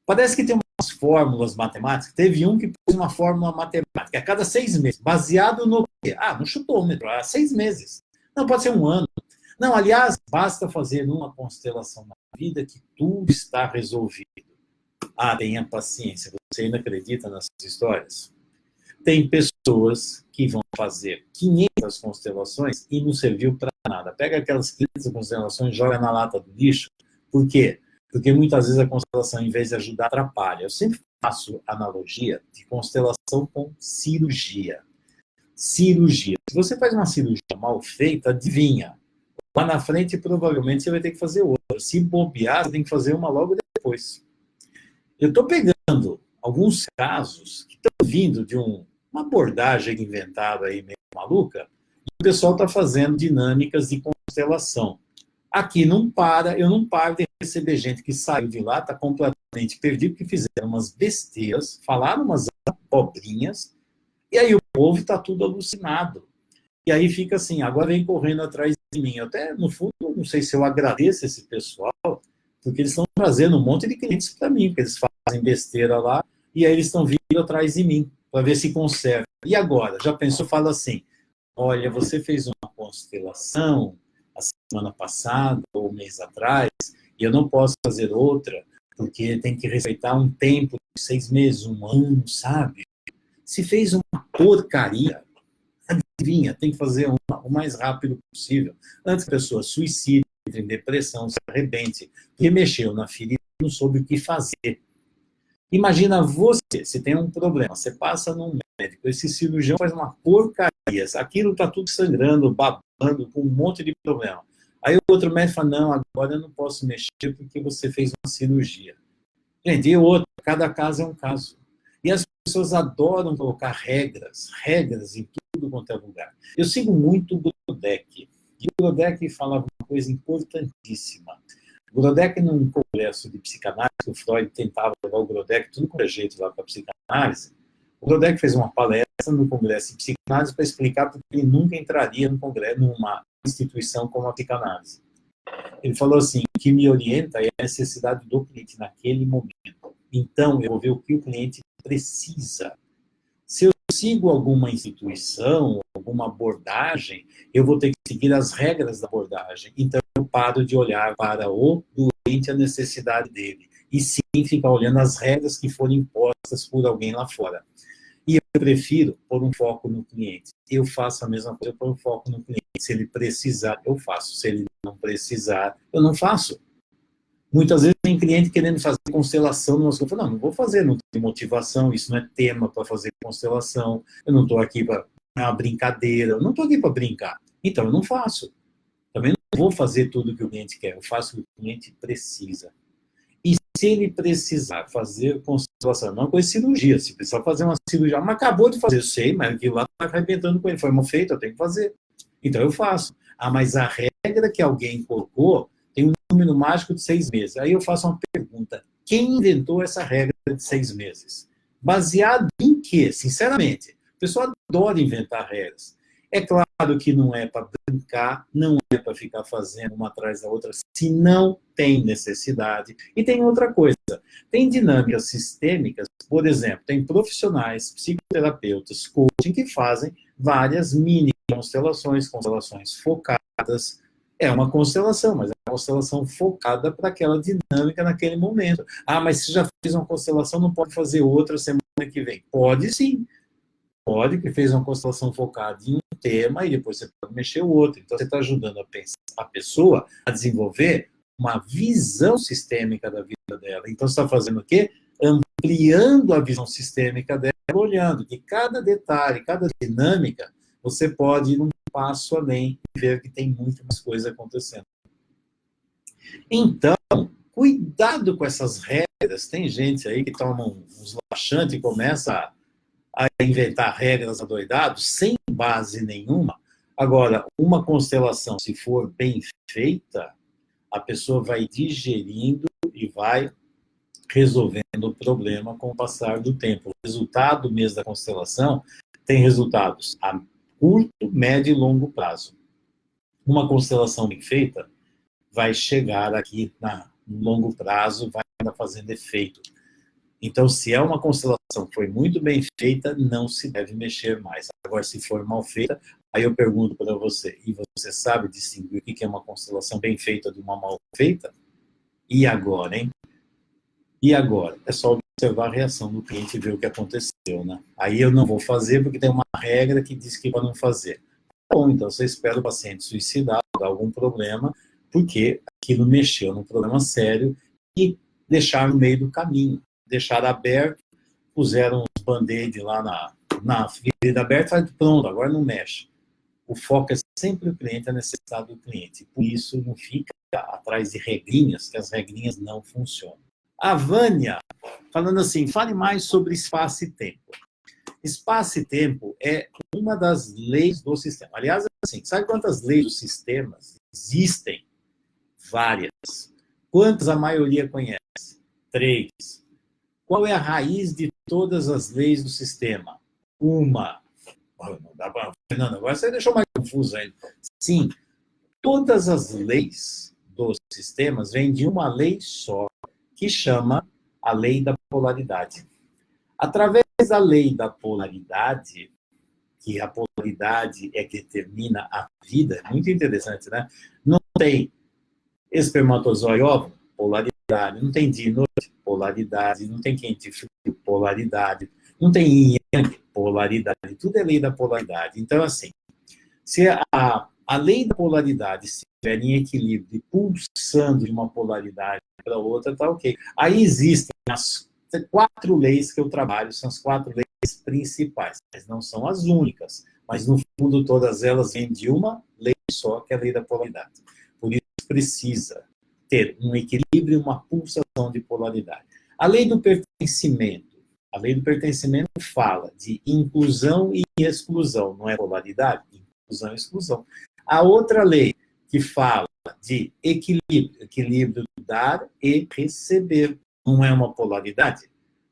Parece que tem umas fórmulas matemáticas. Teve um que pôs uma fórmula matemática a cada 6 meses. Baseado no quê? No chutômetro, há 6 meses. Não, pode ser um ano. Não, aliás, basta fazer uma constelação na vida que tudo está resolvido. Tenha paciência. Você ainda acredita nessas histórias? Tem pessoas que vão fazer 500 constelações e não serviu para nada. Pega aquelas 500 constelações e joga na lata do lixo. Por quê? Porque muitas vezes a constelação, em vez de ajudar, atrapalha. Eu sempre faço analogia de constelação com cirurgia. Cirurgia. Se você faz uma cirurgia mal feita, adivinha. Lá na frente, provavelmente, você vai ter que fazer outra. Se bobear, você tem que fazer uma logo depois. Eu estou pegando alguns casos que estão vindo de uma abordagem inventada aí, meio maluca, e o pessoal está fazendo dinâmicas de constelação. Aqui não para, eu não paro de receber gente que saiu de lá, está completamente perdido, que fizeram umas besteiras, falaram umas abobrinhas, e aí o povo está tudo alucinado. E aí fica assim, agora vem correndo atrás de mim. Eu até, no fundo, não sei se eu agradeço esse pessoal, porque eles estão trazendo um monte de clientes para mim, porque eles fazem besteira lá, e aí eles estão vindo atrás de mim, para ver se conserta. E agora? Já pensou, fala assim, olha, você fez uma constelação a semana passada, ou um mês atrás, e eu não posso fazer outra, porque tem que respeitar um tempo de 6 meses, um ano, sabe? Se fez uma porcaria, adivinha, tem que fazer uma o mais rápido possível, antes que a pessoa suicide, entre em depressão, se arrebente, porque mexeu na ferida e não soube o que fazer. Imagina você, se tem um problema, você passa num médico, esse cirurgião faz uma porcaria, aquilo está tudo sangrando, babando, com um monte de problema. Aí o outro médico fala, não, agora eu não posso mexer porque você fez uma cirurgia. Gente, e outra, cada caso é um caso. E as pessoas adoram colocar regras em tudo quanto é lugar. Eu sigo muito o Grodeck, e o Grodeck falava uma coisa importantíssima. O Grodeck, num congresso de psicanálise, o Freud tentava levar o Grodeck tudo com jeito lá para a psicanálise. O Grodeck fez uma palestra no congresso de psicanálise para explicar porque ele nunca entraria no congresso, numa instituição como a psicanálise. Ele falou assim, o que me orienta é a necessidade do cliente naquele momento. Então, eu vou ver o que o cliente precisa. Se eu sigo alguma instituição, alguma abordagem, eu vou ter que seguir as regras da abordagem. Então, eu paro de olhar para o doente, a necessidade dele. E sim, ficar olhando as regras que foram impostas por alguém lá fora. E eu prefiro pôr um foco no cliente. Eu faço a mesma coisa, eu pôr um foco no cliente. Se ele precisar, eu faço. Se ele não precisar, eu não faço. Muitas vezes tem cliente querendo fazer constelação. Eu falo, não vou fazer, não tem motivação, isso não é tema para fazer constelação, eu não estou aqui para uma brincadeira, eu não estou aqui para brincar. Então, eu não faço. Também não vou fazer tudo o que o cliente quer, eu faço o que o cliente precisa. E se ele precisar fazer constelação, não com cirurgia, se precisar fazer uma cirurgia, mas acabou de fazer, eu sei, mas aquilo lá está arrebentando com ele, foi mal feito, eu tenho que fazer. Então, eu faço. Ah, mas a regra que alguém colocou tem um número mágico de 6 meses. Aí eu faço uma pergunta. Quem inventou essa regra de 6 meses? Baseado em quê? Sinceramente, o pessoal adora inventar regras. É claro que não é para brincar, não é para ficar fazendo uma atrás da outra, se não tem necessidade. E tem outra coisa, tem dinâmicas sistêmicas, por exemplo, tem profissionais, psicoterapeutas, coaching, que fazem várias mini constelações focadas. É uma constelação, mas é uma constelação focada para aquela dinâmica naquele momento. Ah, mas se já fez uma constelação, não pode fazer outra semana que vem? Pode sim. Pode, que fez uma constelação focada em um tema e depois você pode mexer o outro. Então, você está ajudando a pessoa a desenvolver uma visão sistêmica da vida dela. Então, você está fazendo o quê? Ampliando a visão sistêmica dela, olhando que cada detalhe, cada dinâmica, você pode ir um passo além e ver que tem muito mais coisa acontecendo. Então, cuidado com essas regras. Tem gente aí que toma uns laxantes e começa a inventar regras adoidados sem base nenhuma. Agora, uma constelação, se for bem feita, a pessoa vai digerindo e vai resolvendo o problema com o passar do tempo. O resultado mesmo da constelação tem resultados a curto, médio e longo prazo. Uma constelação bem feita vai chegar aqui no longo prazo, vai ainda fazendo efeito. Então, se é uma constelação que foi muito bem feita, não se deve mexer mais. Agora, se for mal feita, aí eu pergunto para você, e você sabe distinguir o que é uma constelação bem feita de uma mal feita? E agora, hein? E agora? É só observar a reação do cliente e ver o que aconteceu, né? Aí eu não vou fazer porque tem uma regra que diz que para não fazer. Bom, então você espera o paciente suicidar, dar algum problema, porque aquilo mexeu num problema sério e deixar no meio do caminho. Deixaram aberto, puseram uns band-aid lá na ferida aberta, pronto, agora não mexe. O foco é sempre o cliente, a necessidade do cliente. Por isso, não fica atrás de regrinhas, que as regrinhas não funcionam. A Vânia, falando assim, fale mais sobre espaço e tempo. Espaço e tempo é uma das leis do sistema. Aliás, assim, sabe quantas leis dos sistemas existem? Várias. Quantas a maioria conhece? 3. Qual é a raiz de todas as leis do sistema? Uma. Não dá para... Fernando, agora você deixou mais confuso ainda. Sim, todas as leis dos sistemas vêm de uma lei só, que chama a lei da polaridade. Através da lei da polaridade, que a polaridade é que determina a vida, é muito interessante, né? Não tem espermatozoide óvulo, polaridade. Não tem dia e noite, polaridade. Não tem quente e frio, polaridade. Não tem yin e yang, polaridade. Tudo é lei da polaridade. Então, assim, se a lei da polaridade estiver em equilíbrio e pulsando de uma polaridade para outra, tá ok. Aí existem as 4 leis que eu trabalho, são as 4 leis principais, mas não são as únicas. Mas, no fundo, todas elas vêm de uma lei só, que é a lei da polaridade. Por isso, precisa ter um equilíbrio, uma pulsação de polaridade. A lei do pertencimento. A lei do pertencimento fala de inclusão e exclusão, não é polaridade? Inclusão e exclusão. A outra lei que fala de equilíbrio, equilíbrio do dar e receber, não é uma polaridade?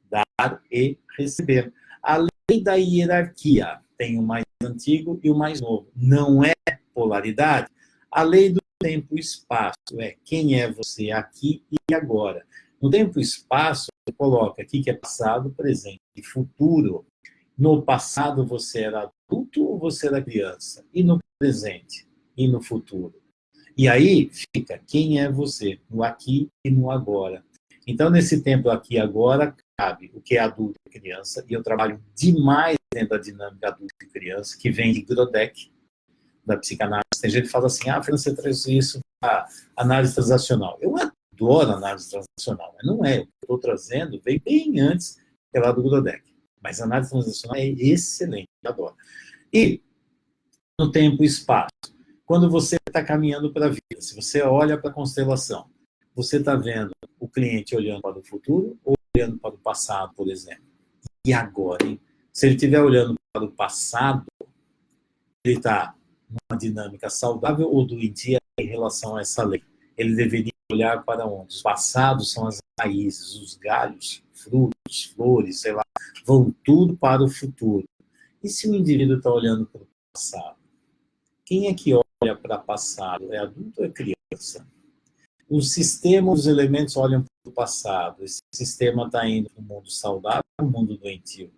Dar e receber. A lei da hierarquia, tem o mais antigo e o mais novo, não é polaridade. A lei do tempo e espaço é quem é você aqui e agora. No tempo e espaço, você coloca aqui que é passado, presente e futuro. No passado você era adulto ou você era criança? E no presente? E no futuro? E aí fica quem é você, no aqui e no agora. Então, nesse tempo aqui e agora, cabe o que é adulto e criança, e eu trabalho demais dentro da dinâmica adulto e criança, que vem de Grodeck, da psicanálise. Tem gente que fala assim, Fernando, você traz isso para análise transacional. Eu adoro análise transacional, mas não é. O que eu estou trazendo veio bem antes que lá do Grodeck. Mas a análise transacional é excelente, eu adoro. E no tempo e espaço, quando você está caminhando para a vida, se você olha para a constelação, você está vendo o cliente olhando para o futuro ou olhando para o passado, por exemplo. E agora, hein? Se ele estiver olhando para o passado, ele está numa dinâmica saudável ou doentia em relação a essa lei. Ele deveria olhar para onde? Os passados são as raízes, os galhos, frutos, flores, sei lá, vão tudo para o futuro. E se o indivíduo está olhando para o passado? Quem é que olha para o passado? É adulto ou é criança? O sistema, os elementos olham para o passado. Esse sistema está indo para o mundo saudável ou o mundo doentio?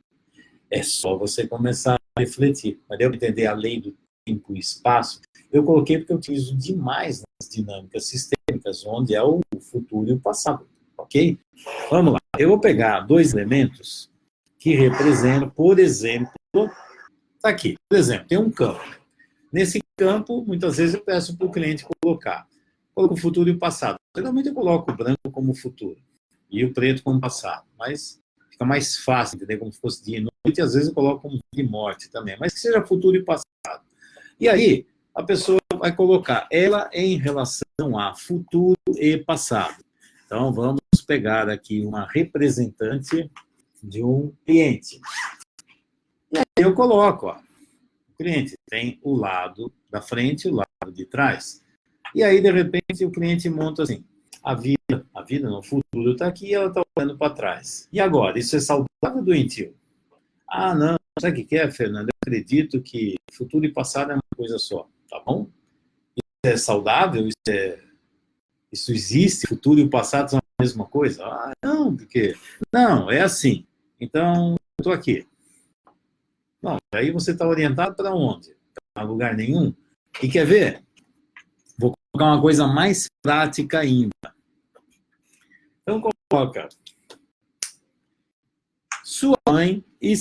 É só você começar a refletir. Mas deu para entender a lei do tempo e espaço? Eu coloquei porque eu utilizo demais nas dinâmicas sistêmicas, onde é o futuro e o passado. Ok? Vamos lá. Eu vou pegar 2 elementos que representam, por exemplo, está aqui. Por exemplo, tem um campo. Nesse campo, muitas vezes eu peço para o cliente colocar. Coloco o futuro e o passado. Geralmente eu coloco o branco como futuro e o preto como passado. Mas fica mais fácil, entender? Como se fosse dia e noite. E às vezes eu coloco como de morte também. Mas que seja futuro e passado. E aí, a pessoa vai colocar ela em relação a futuro e passado. Então, vamos pegar aqui uma representante de um cliente. E aí eu coloco, ó. O cliente tem o lado da frente e o lado de trás. E aí, de repente, o cliente monta assim, a vida no futuro está aqui e ela está olhando para trás. E agora, isso é saudável ou doentio? Não, sabe o que é, Fernando? Eu acredito que futuro e passado é uma coisa só, tá bom? Isso é saudável? Isso existe? Futuro e o passado são a mesma coisa? Não, porque... Não, é assim. Então, eu estou aqui. Não, aí você está orientado para onde? Para lugar nenhum? E quer ver? Vou colocar uma coisa mais prática ainda. Então, coloca sua mãe e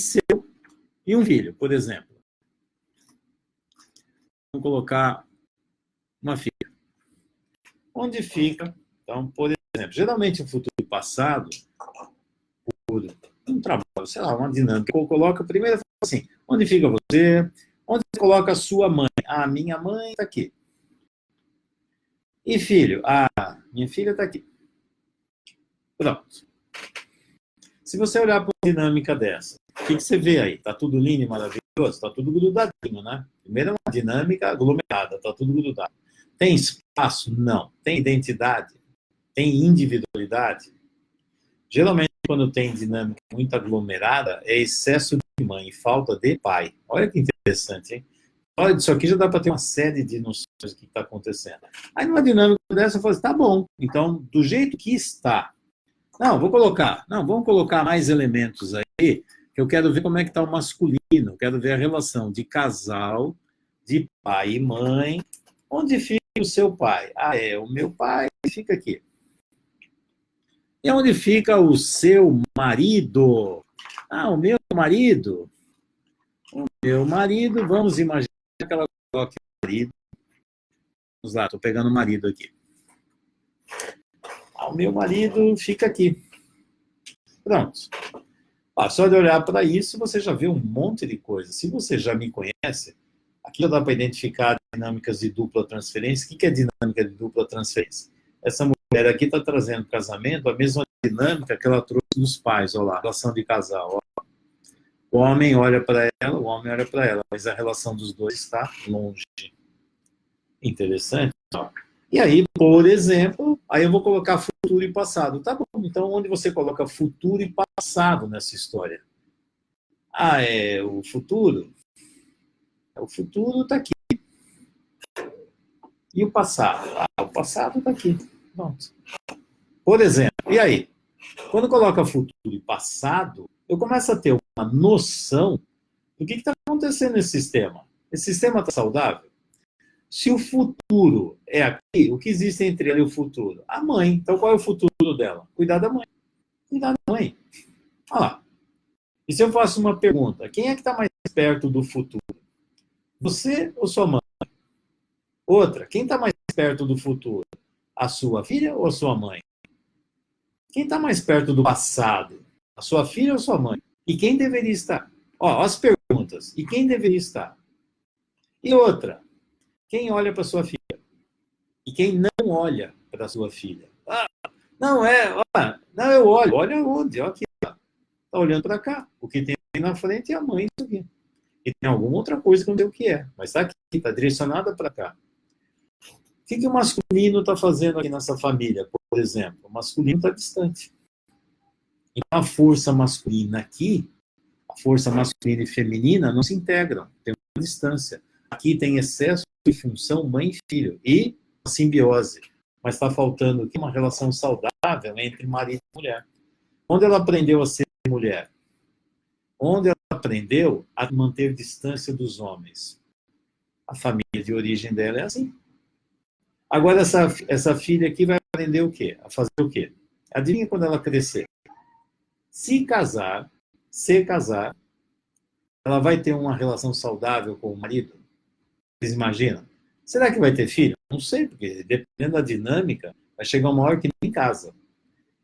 um filho, por exemplo. Vamos colocar uma filha. Onde fica? Então, por exemplo, geralmente o futuro e passado, por um trabalho, sei lá, uma dinâmica. Eu coloco primeiro assim, onde fica você? Onde você coloca a sua mãe? Minha mãe está aqui. E filho? Minha filha está aqui. Pronto. Se você olhar para uma dinâmica dessa, o que você vê aí? Está tudo lindo e maravilhoso? Está tudo grudadinho, né? Primeiro é uma dinâmica aglomerada, está tudo grudado. Tem espaço? Não. Tem identidade? Tem individualidade? Geralmente, quando tem dinâmica muito aglomerada, é excesso de mãe e falta de pai. Olha que interessante, hein? Olha, isso aqui já dá para ter uma série de noções do que está acontecendo. Aí, numa dinâmica dessa, eu falo assim, tá bom. Então, do jeito que está, vamos colocar mais elementos aí, que eu quero ver como é que está o masculino, eu quero ver a relação de casal, de pai e mãe. Onde fica o seu pai? O meu pai fica aqui. E onde fica o seu marido? O meu marido. O meu marido, vamos imaginar que ela coloque o marido. Vamos lá, estou pegando o marido aqui. O meu marido fica aqui. Pronto. Só de olhar para isso, você já vê um monte de coisa. Se você já me conhece, aqui já dá para identificar dinâmicas de dupla transferência. O que é dinâmica de dupla transferência? Essa mulher aqui está trazendo para o casamento a mesma dinâmica que ela trouxe dos pais. Olha lá, relação de casal. Ó. O homem olha para ela, o homem olha para ela, mas a relação dos dois está longe. Interessante? E aí, por exemplo, aí eu vou colocar futuro e passado. Tá bom, então onde você coloca futuro e passado nessa história? É o futuro? O futuro está aqui. E o passado? O passado está aqui. Pronto. Por exemplo, e aí? Quando coloca futuro e passado, eu começo a ter uma noção do que está acontecendo nesse sistema. Esse sistema está saudável? Se o futuro é aqui, o que existe entre ele e o futuro? A mãe. Então, qual é o futuro dela? Cuidar da mãe. Cuidar da mãe. Olha lá. E se eu faço uma pergunta? Quem é que está mais perto do futuro? Você ou sua mãe? Outra. Quem está mais perto do futuro? A sua filha ou a sua mãe? Quem está mais perto do passado? A sua filha ou a sua mãe? E quem deveria estar? As perguntas. E quem deveria estar? E outra. Quem olha para sua filha? E quem não olha para sua filha? Não, eu olho. Olha onde? Olha aqui. Está olhando para cá. O que tem na frente é a mãe. Isso aqui. E tem alguma outra coisa que eu não sei o que é. Mas está aqui. Está direcionada para cá. O que o masculino está fazendo aqui nessa família, por exemplo? O masculino está distante. Então, a força masculina aqui, a força masculina e feminina não se integram. Tem uma distância. Aqui tem excesso de função mãe e filho. E a simbiose. Mas está faltando aqui uma relação saudável entre marido e mulher. Onde ela aprendeu a ser mulher? Onde ela aprendeu a manter distância dos homens? A família de origem dela é assim. Agora, essa filha aqui vai aprender o quê? A fazer o quê? Adivinha quando ela crescer? Se casar, ela vai ter uma relação saudável com o marido? Vocês imaginam? Será que vai ter filho? Não sei, porque dependendo da dinâmica, vai chegar uma hora que nem casa.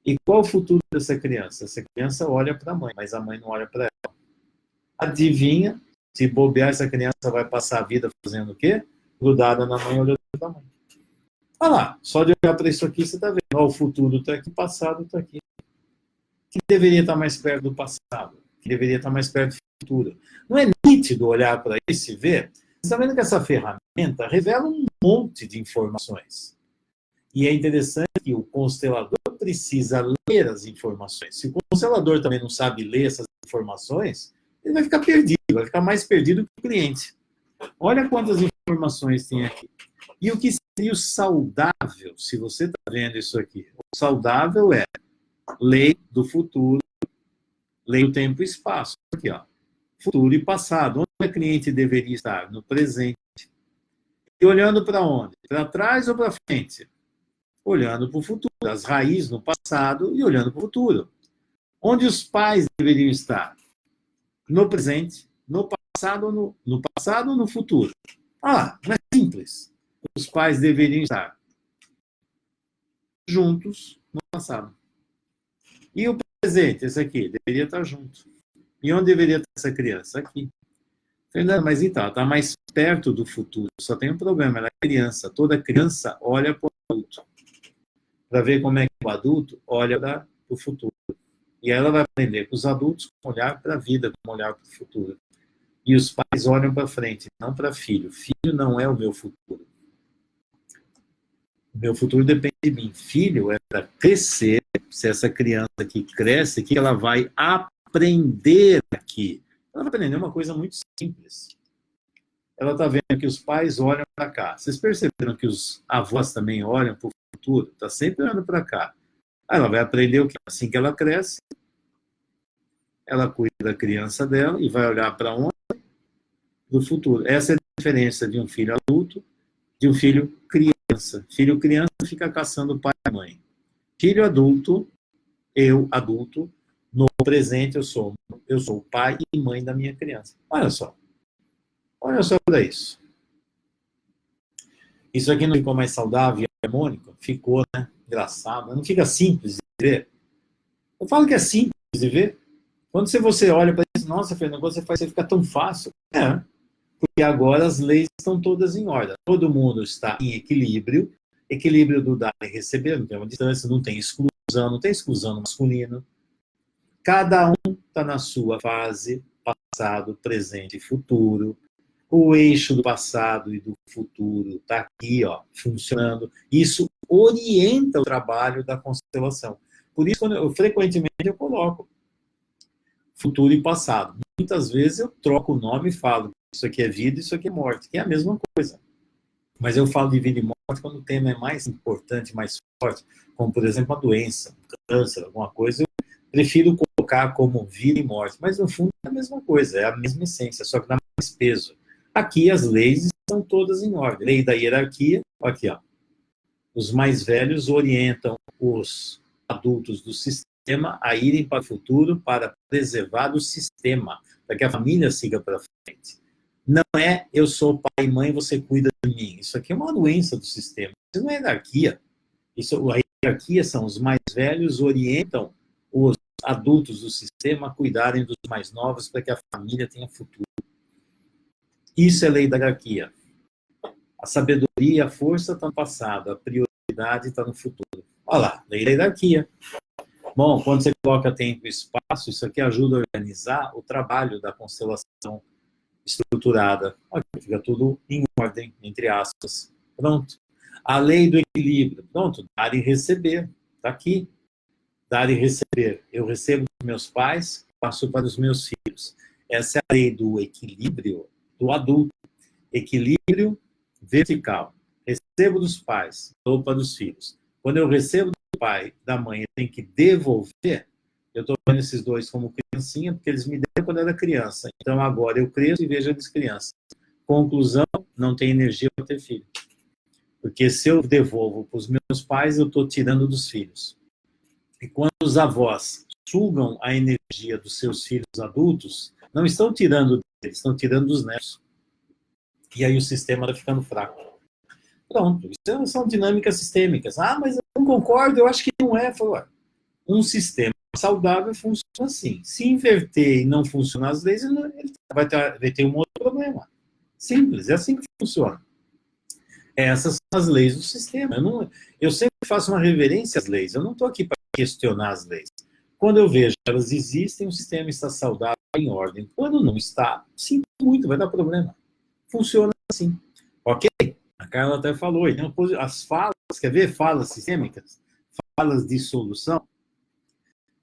E qual o futuro dessa criança? Essa criança olha para a mãe, mas a mãe não olha para ela. Adivinha, se bobear, essa criança vai passar a vida fazendo o quê? Grudada na mãe, olhando para a mãe. Olha lá, só de olhar para isso aqui, você está vendo. O futuro está aqui, o passado está aqui. Quem deveria estar mais perto do passado? Quem deveria estar mais perto do futuro? Não é nítido olhar para isso e ver? Você está vendo que essa ferramenta revela um monte de informações. E é interessante que o constelador precisa ler as informações. Se o constelador também não sabe ler essas informações, ele vai ficar perdido, vai ficar mais perdido que o cliente. Olha quantas informações tem aqui. E o que seria o saudável, se você está vendo isso aqui? O saudável é lei do futuro, lei do tempo e espaço. Aqui, ó. Futuro e passado. Onde o cliente deveria estar? No presente. E olhando para onde? Para trás ou para frente? Olhando para o futuro. As raízes no passado e olhando para o futuro. Onde os pais deveriam estar? No presente, no passado ou no futuro? Não é simples. Os pais deveriam estar juntos no passado. E o presente, esse aqui, deveria estar junto. E onde deveria estar essa criança? Aqui. Fernando, mas então, ela está mais perto do futuro. Só tem um problema, ela é criança. Toda criança olha para o adulto. Para ver como é que o adulto olha para o futuro. E ela vai aprender com os adultos como olhar para a vida, como olhar para o futuro. E os pais olham para frente, não para filho. Filho não é o meu futuro. O meu futuro depende de mim. Filho é para crescer. Se essa criança aqui cresce, que ela vai aprender aqui. Ela vai aprender uma coisa muito simples. Ela está vendo que os pais olham para cá. Vocês perceberam que os avós também olham para o futuro? Está sempre olhando para cá. Ela vai aprender o que? Assim que ela cresce, ela cuida da criança dela e vai olhar para onde? Do futuro. Essa é a diferença de um filho adulto de um filho criança. Filho criança fica caçando pai e mãe. Filho adulto, eu adulto, no presente eu sou o pai e mãe da minha criança. Olha só para isso. Isso aqui não ficou mais saudável e harmônico? Ficou, né? Engraçado. Não fica simples de ver. Eu falo que é simples de ver? Quando você olha para isso, nossa, Fernando, quando você faz, você fica tão fácil. É, porque agora as leis estão todas em ordem. Todo mundo está em equilíbrio, equilíbrio do dar e receber, não tem uma distância, não tem exclusão no masculino. Cada um está na sua fase, passado, presente e futuro. O eixo do passado e do futuro está aqui, ó, funcionando. Isso orienta o trabalho da constelação. Por isso, frequentemente, eu coloco futuro e passado. Muitas vezes eu troco o nome e falo, isso aqui é vida, isso aqui é morte, que é a mesma coisa. Mas eu falo de vida e morte quando o tema é mais importante, mais forte, como, por exemplo, a doença, câncer, alguma coisa, eu prefiro colocar como vida e morte. Mas, no fundo, é a mesma coisa, é a mesma essência, só que dá mais peso. Aqui as leis estão todas em ordem. Lei da hierarquia, aqui, ó. Os mais velhos orientam os adultos do sistema a irem para o futuro para preservar o sistema, para que a família siga para frente. Não é eu sou pai e mãe, você cuida de mim. Isso aqui é uma doença do sistema. Isso não é hierarquia. A hierarquia são os mais velhos orientam os adultos do sistema a cuidarem dos mais novos para que a família tenha futuro. Isso é lei da hierarquia. A sabedoria e a força estão no passado, a prioridade está no futuro. Olha lá, lei da hierarquia. Bom, quando você coloca tempo e espaço, isso aqui ajuda a organizar o trabalho da constelação estruturada. Aqui fica tudo em ordem, entre aspas. Pronto. A lei do equilíbrio. Pronto, dar e receber. Está aqui. Dar e receber. Eu recebo dos meus pais, passo para os meus filhos. Essa é a lei do equilíbrio do adulto. Equilíbrio vertical. Recebo dos pais, dou para os filhos. Quando eu recebo do pai, da mãe, eu tenho que devolver. Eu estou vendo esses dois como criancinha, porque eles me deram quando eu era criança. Então agora eu cresço e vejo eles crianças. Conclusão, não tem energia para ter filho. Porque se eu devolvo para os meus pais, eu estou tirando dos filhos. E quando os avós sugam a energia dos seus filhos adultos, não estão tirando deles, estão tirando dos netos. E aí o sistema está ficando fraco. Pronto, isso são dinâmicas sistêmicas. Ah, mas eu não concordo, eu acho que não é. Um sistema saudável funciona assim. Se inverter e não funcionar as leis, ele vai ter um outro problema. Simples, é assim que funciona. Essas são as leis do sistema. Eu sempre faço uma reverência às leis. Eu não estou aqui para questionar as leis. Quando eu vejo que elas existem, o sistema está saudável, em ordem. Quando não está, sinto muito, vai dar problema. Funciona assim. Ok? A Carla até falou. Então, as falas, quer ver? Falas sistêmicas, falas de solução.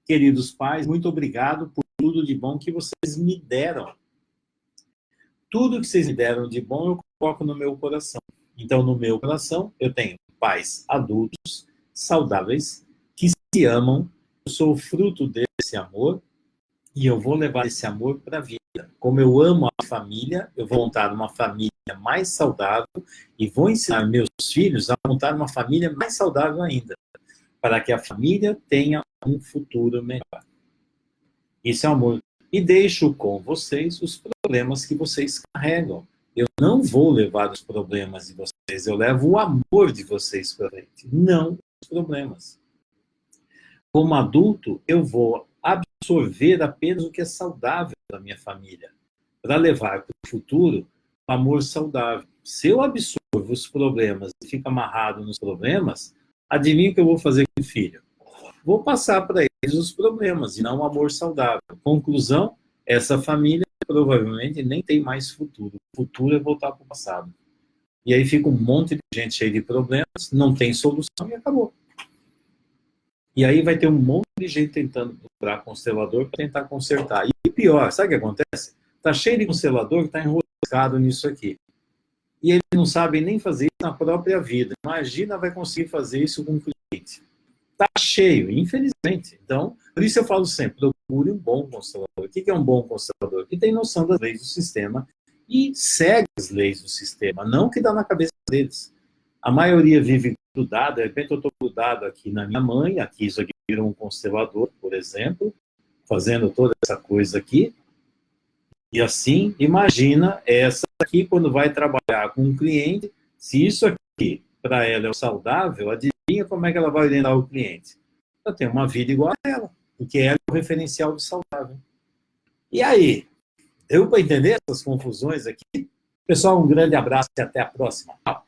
Queridos pais, muito obrigado por tudo de bom que vocês me deram. Tudo que vocês me deram de bom, eu coloco no meu coração. Então, no meu coração, eu tenho pais adultos, saudáveis, que se amam. Eu sou fruto desse amor e eu vou levar esse amor para a vida. Como eu amo a família, eu vou montar uma família mais saudável e vou ensinar meus filhos a montar uma família mais saudável ainda, para que a família tenha um futuro melhor. Isso é amor. E deixo com vocês os problemas que vocês carregam. Eu não vou levar os problemas de vocês, eu levo o amor de vocês para frente, não os problemas. Como adulto, eu vou absorver apenas o que é saudável da minha família, para levar para o futuro o amor saudável. Se eu absorvo os problemas e fico amarrado nos problemas, adivinha o que eu vou fazer com o filho? Vou passar para eles os problemas e não o amor saudável. Conclusão, essa família provavelmente nem tem mais futuro. O futuro é voltar para o passado. E aí fica um monte de gente cheia de problemas, não tem solução e acabou. E aí vai ter um monte de gente tentando procurar constelador para tentar consertar. E pior, sabe o que acontece? Está cheio de constelador que está enroscado nisso aqui. E eles não sabem nem fazer isso na própria vida. Imagina, vai conseguir fazer isso com um cliente. Está cheio, infelizmente. Então, por isso eu falo sempre, procure um bom constelador. O que é um bom constelador? Que tem noção das leis do sistema e segue as leis do sistema, não que dá na cabeça deles. A maioria vive grudado, de repente eu estou grudado aqui na minha mãe, aqui isso aqui virou um constelador, por exemplo, fazendo toda essa coisa aqui. E assim, imagina essa aqui, quando vai trabalhar com um cliente, se isso aqui para ela é o saudável, adivinha como é que ela vai orientar o cliente? Ela tem uma vida igual a ela. porque ela é o referencial do saudável. E aí, deu para entender essas confusões aqui? Pessoal, um grande abraço e até a próxima. Tchau.